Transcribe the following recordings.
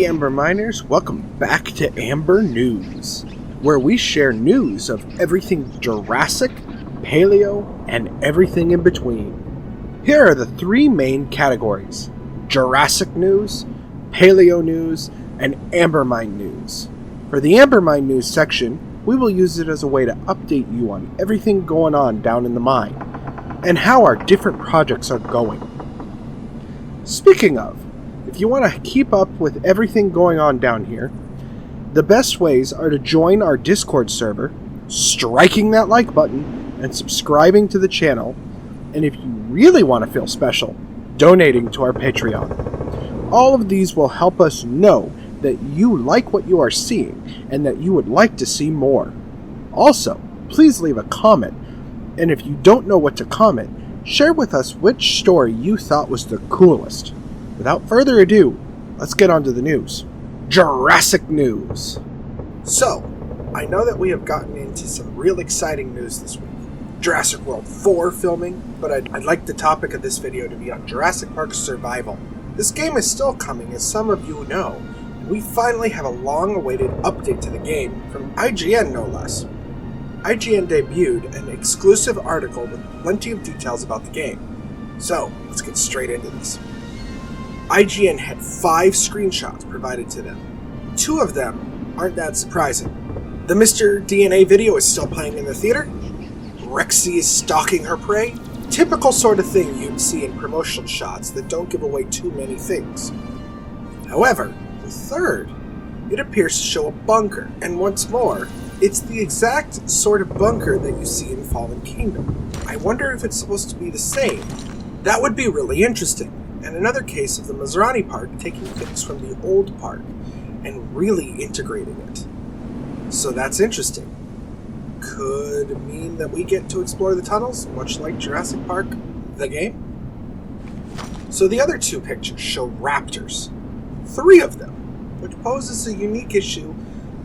Hey Amber Miners, welcome back to Amber News, where we share news of everything Jurassic, Paleo, and everything in between. Here are the three main categories: Jurassic News, Paleo News, and Amber Mine News. For the Amber Mine News section, we will use it as a way to update you on everything going on down in the mine, and how our different projects are going. Speaking of, if you want to keep up with everything going on down here, the best ways are to join our Discord server, striking that like button, and subscribing to the channel, and if you really want to feel special, donating to our Patreon. All of these will help us know that you like what you are seeing, and that you would like to see more. Also, please leave a comment, and if you don't know what to comment, share with us which story you thought was the coolest. Without further ado, let's get on to the news. Jurassic News. So, I know that we have gotten into some real exciting news this week. Jurassic World 4 filming, but I'd like the topic of this video to be on Jurassic Park Survival. This game is still coming, as some of you know, and we finally have a long-awaited update to the game from IGN no less. IGN debuted an exclusive article with plenty of details about the game. So, let's get straight into this. IGN had 5 screenshots provided to them. 2 of them aren't that surprising. The Mr. DNA video is still playing in the theater. Rexy is stalking her prey. Typical sort of thing you'd see in promotional shots that don't give away too many things. However, the 3rd, it appears to show a bunker, and once more, it's the exact sort of bunker that you see in Fallen Kingdom. I wonder if it's supposed to be the same. That would be really interesting. And another case of the Masrani Park taking things from the old park and really integrating it. So that's interesting. Could mean that we get to explore the tunnels, much like Jurassic Park, the game. So the other 2 pictures show raptors. 3 of them, which poses a unique issue,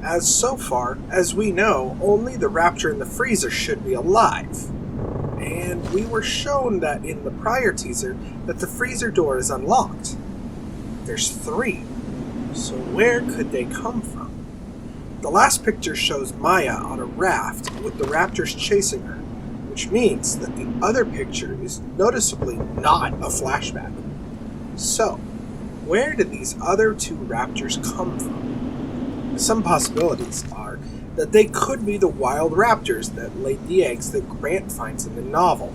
as so far as we know, only the raptor in the freezer should be alive. And we were shown that in the prior teaser that the freezer door is unlocked. There's 3. So where could they come from? The last picture shows Maya on a raft with the raptors chasing her, which means that the other picture is noticeably not a flashback. So, where did these other 2 raptors come from? Some possibilities are that they could be the wild raptors that laid the eggs that Grant finds in the novel.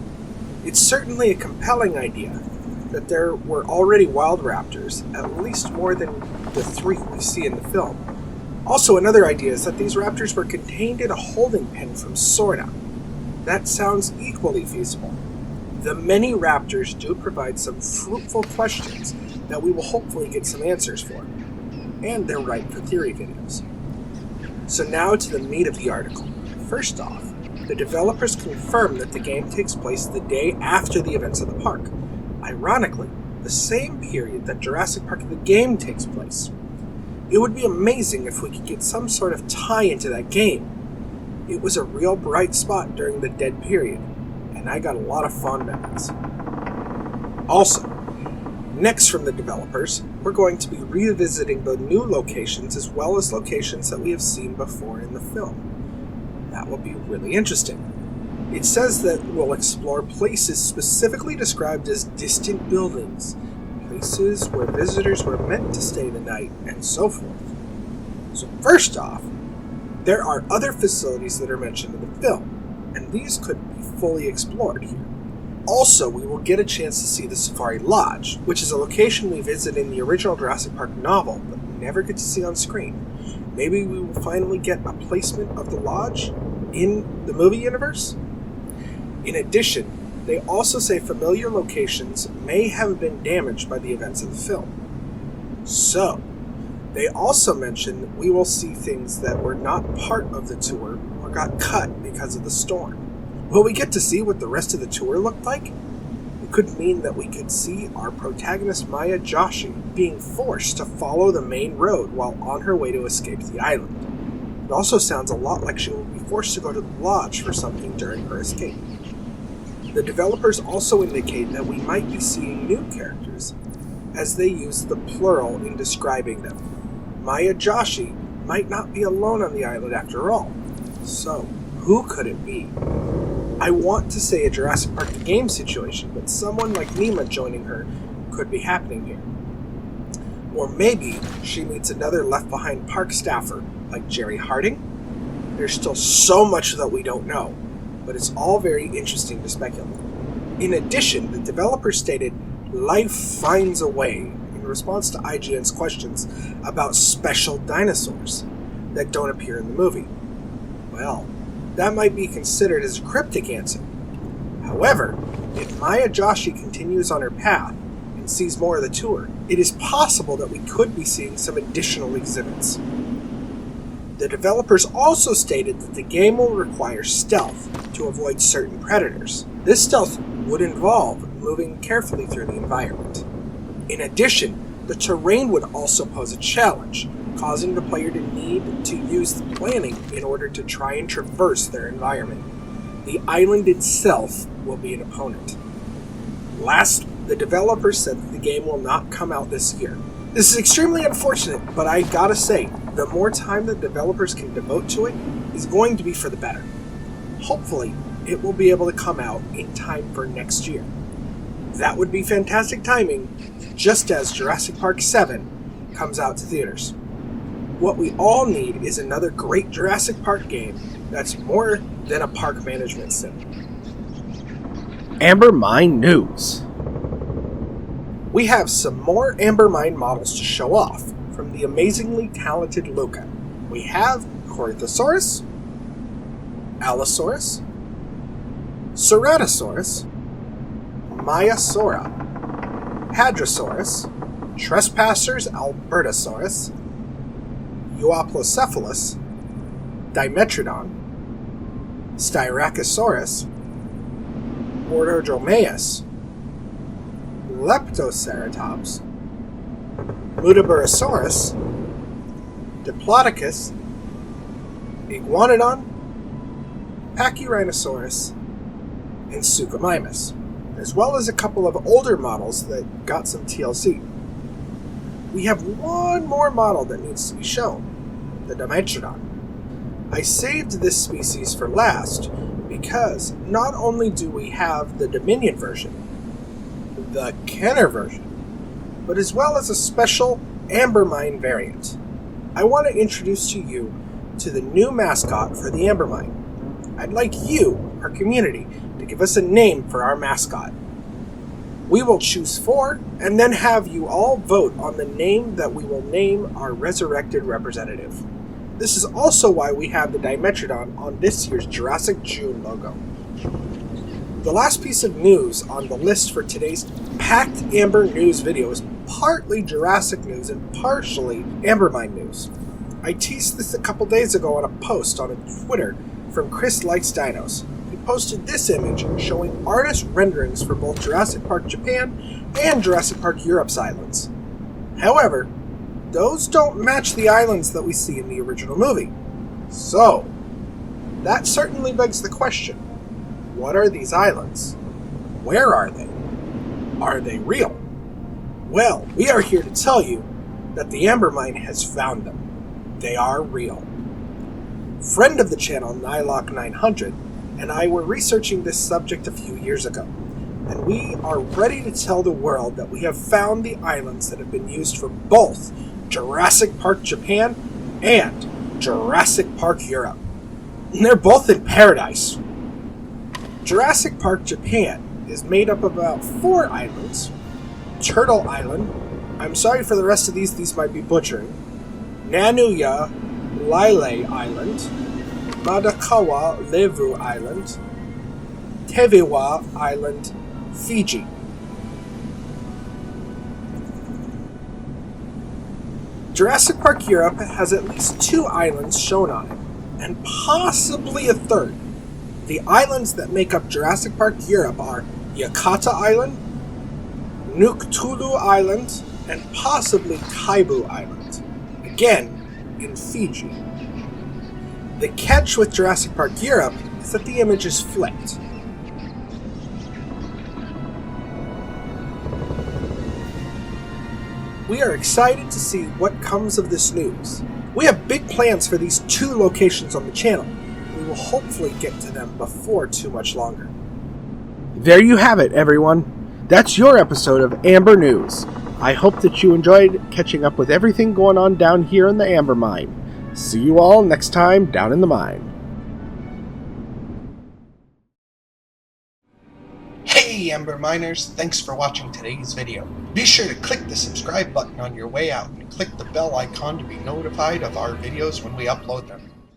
It's certainly a compelling idea that there were already wild raptors, at least more than the 3 we see in the film. Also, another idea is that these raptors were contained in a holding pen from Sorna. That sounds equally feasible. The many raptors do provide some fruitful questions that we will hopefully get some answers for. And they're right for theory videos. So now to the meat of the article. First off, the developers confirm that the game takes place the day after the events of the park. Ironically, the same period that Jurassic Park the game takes place. It would be amazing if we could get some sort of tie into that game. It was a real bright spot during the dead period, and I got a lot of fond memories. Also, next from the developers, we're going to be revisiting the new locations as well as locations that we have seen before in the film. That will be really interesting. It says that we'll explore places specifically described as distant buildings, places where visitors were meant to stay the night, and so forth. So first off, there are other facilities that are mentioned in the film, and these could be fully explored here. Also, we will get a chance to see the Safari Lodge, which is a location we visit in the original Jurassic Park novel, but never get to see on screen. Maybe we will finally get a placement of the lodge in the movie universe? In addition, they also say familiar locations may have been damaged by the events of the film. So, they also mention we will see things that were not part of the tour or got cut because of the storm. Will we get to see what the rest of the tour looked like? It could mean that we could see our protagonist Maya Joshi being forced to follow the main road while on her way to escape the island. It also sounds a lot like she will be forced to go to the lodge for something during her escape. The developers also indicate that we might be seeing new characters, as they use the plural in describing them. Maya Joshi might not be alone on the island after all. So, who could it be? I want to say a Jurassic Park the game situation, but someone like Nima joining her could be happening here. Or maybe she meets another Left Behind park staffer, like Jerry Harding. There's still so much that we don't know, but it's all very interesting to speculate. In addition, the developer stated, "Life finds a way," in response to IGN's questions about special dinosaurs that don't appear in the movie. Well, that might be considered as a cryptic answer. However, if Maya Joshi continues on her path and sees more of the tour, it is possible that we could be seeing some additional exhibits. The developers also stated that the game will require stealth to avoid certain predators. This stealth would involve moving carefully through the environment. In addition, the terrain would also pose a challenge, causing the player to need to use planning in order to try and traverse their environment. The island itself will be an opponent. Last, the developers said that the game will not come out this year. This is extremely unfortunate, but I gotta say, the more time that developers can devote to it is going to be for the better. Hopefully, it will be able to come out in time for next year. That would be fantastic timing, just as Jurassic Park 7 comes out to theaters. What we all need is another great Jurassic Park game that's more than a park management sim. Amber Mine News. We have some more Amber Mine models to show off from the amazingly talented Luca. We have Corythosaurus, Allosaurus, Ceratosaurus, Maiasaura, Hadrosaurus, Trespassers Albertosaurus, Euoplocephalus, Dimetrodon, Styracosaurus, Orthodromaeus, Leptoceratops, Muttaburrasaurus, Diplodocus, Iguanodon, Pachyrhinosaurus, and Suchomimus, as well as a couple of older models that got some TLC. We have one more model that needs to be shown, the Dimetrodon. I saved this species for last because not only do we have the Dominion version, the Kenner version, but as well as a special Amber Mine variant. I want to introduce to you to the new mascot for the Amber Mine. I'd like you, our community, to give us a name for our mascot. We will choose 4 and then have you all vote on the name that we will name our resurrected representative. This is also why we have the Dimetrodon on this year's Jurassic June logo. The last piece of news on the list for today's packed Amber News video is partly Jurassic news and partially Amber Mine news. I teased this a couple days ago on a post on Twitter from Chris Likes Dinos. He posted this image showing artist renderings for both Jurassic Park Japan and Jurassic Park Europe's islands. However, those don't match the islands that we see in the original movie. So, that certainly begs the question, what are these islands? Where are they? Are they real? Well, we are here to tell you that the Amber Mine has found them. They are real. Friend of the channel, Nylock900, and I were researching this subject a few years ago, and we are ready to tell the world that we have found the islands that have been used for both Jurassic Park Japan and Jurassic Park Europe. And they're both in paradise. Jurassic Park Japan is made up of about 4 islands. Turtle Island, I'm sorry for the rest of these might be butchering. Nanuya Lile Island, Madakawa Levu Island, Teviwa Island, Fiji. Jurassic Park Europe has at least 2 islands shown on it, and possibly a 3rd. The islands that make up Jurassic Park Europe are Yakata Island, Nuktulu Island, and possibly Kaibu Island, again in Fiji. The catch with Jurassic Park Europe is that the image is flipped. We are excited to see what comes of this news. We have big plans for these 2 locations on the channel. We will hopefully get to them before too much longer. There you have it, everyone. That's your episode of Amber News. I hope that you enjoyed catching up with everything going on down here in the Amber Mine. See you all next time down in the mine. Hey Amber Miners, thanks for watching today's video. Be sure to click the subscribe button on your way out and click the bell icon to be notified of our videos when we upload them.